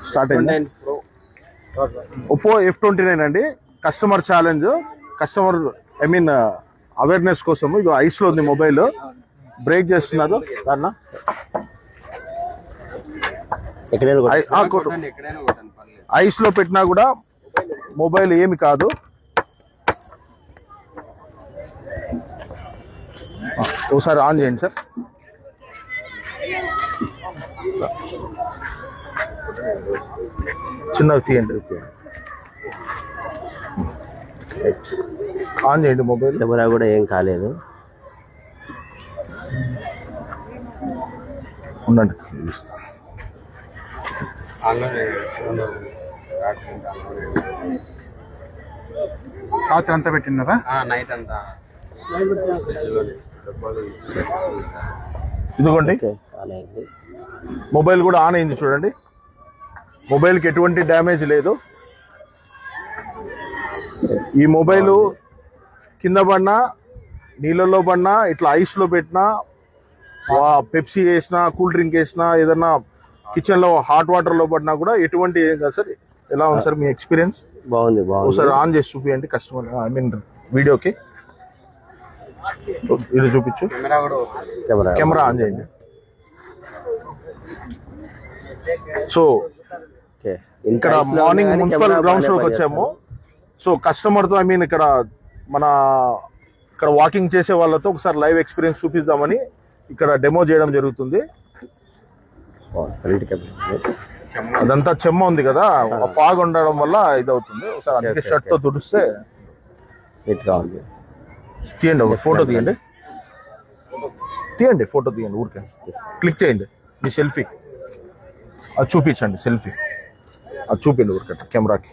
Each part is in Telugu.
స్టార్ట్ అయింది. ఒప్పో F29 అండి. కస్టమర్ ఛాలెంజ్, కస్టమర్ అవేర్నెస్ కోసం. ఇది ఐస్ లో ఉంది మొబైల్, బ్రేక్ చేస్తున్నారు దాన్న. ఐస్ లో పెట్టినా కూడా మొబైల్ ఏమి కాదు. ఒకసారి ఆన్ చేయండి సార్. చిన్నది తీయండి, ఆన్ చేయండి. మొబైల్ కెమెరా కూడా ఏం కాలేదు. ఉండండి. రాత్రి అంతా పెట్టినారా? నైట్ అంతా. ఇదిగోండి, మొబైల్ కూడా ఆన్ అయింది చూడండి. మొబైల్కి ఎటువంటి డ్యామేజ్ లేదు. ఈ మొబైల్ కింద పడినా, నీళ్ళల్లో పడినా, ఇట్లా ఐస్లో పెట్టినా, పెప్సీ వేసినా, కూల్ డ్రింక్ వేసినా, ఏదన్నా కిచెన్లో హాట్ వాటర్లో పడినా కూడా ఎటువంటి ఏం కాదు సార్. ఎలా ఉంది సార్ మీ ఎక్స్పీరియన్స్? బాగుంది. ఒకసారి ఆన్ చేసి చూపియండి కస్టమర్, వీడియోకి. ఇది చూపించు. కెమెరా ఆన్ చేయండి. సో ఇక్కడ మార్నింగ్ మున్సిపల్ గ్రౌండ్స్ లోకి వచ్చాము. సో కస్టమర్ తో ఇక్కడ వాకింగ్ చేసే వాళ్ళతో ఒకసారి లైవ్ ఎక్స్పీరియన్స్ చూపిద్దామని ఇక్కడ డెమో చేయడం జరుగుతుంది. అదంతా చెమ్మ ఉంది కదా, ఫాగ్ ఉండడం వల్ల ఇది అవుతుంది. ఒకసారి అందుకే షర్ట్ తో తుడిస్తే తీయండి, ఒక ఫోటో తీయండి. ఫోటో తీయండి, ఊరికే క్లిక్ చేయండి. మీ సెల్ఫీ అది చూపించండి. సెల్ఫీ అది చూపించండి ఊరికే కెమెరాకి.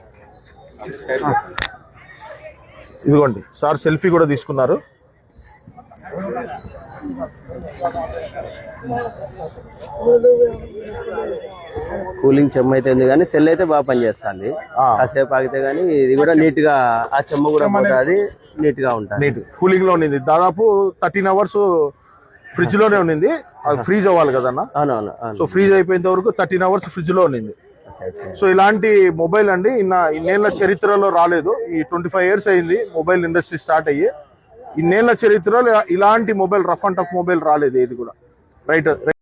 ఇదిగోండి సార్, సెల్ఫీ కూడా తీసుకున్నారు. కూలింగ్ చెమ్మ అయితే ఉంది కానీ సెల్ అయితే బాగా పనిచేస్తుంది. కాసేపు ఆగితే గానీ ఇది కూడా నీట్ గా, ఆ చెమ్మ కూడా పోతుంది, నీట్ గా ఉంటుంది. నీట్ కూలింగ్ లో ఉండింది. దాదాపు 13 hours ఫ్రిడ్జ్ లోనే ఉండింది. అది ఫ్రీజ్ అవ్వాలి కదన్నా. అవునవును. సో ఫ్రీజ్ అయిపోయేంత వరకు 13 hours ఫ్రిడ్జ్ లో ఉండింది. సో ఇలాంటి మొబైల్ అండి ఇన్నేళ్ల చరిత్రలో రాలేదు. ఈ 25 years అయింది మొబైల్ ఇండస్ట్రీ స్టార్ట్ అయ్యి. ఇన్నేళ్ల చరిత్రలో ఇలాంటి mobile, rough and tough mobile రాలేదు ఏది కూడా. రైట్.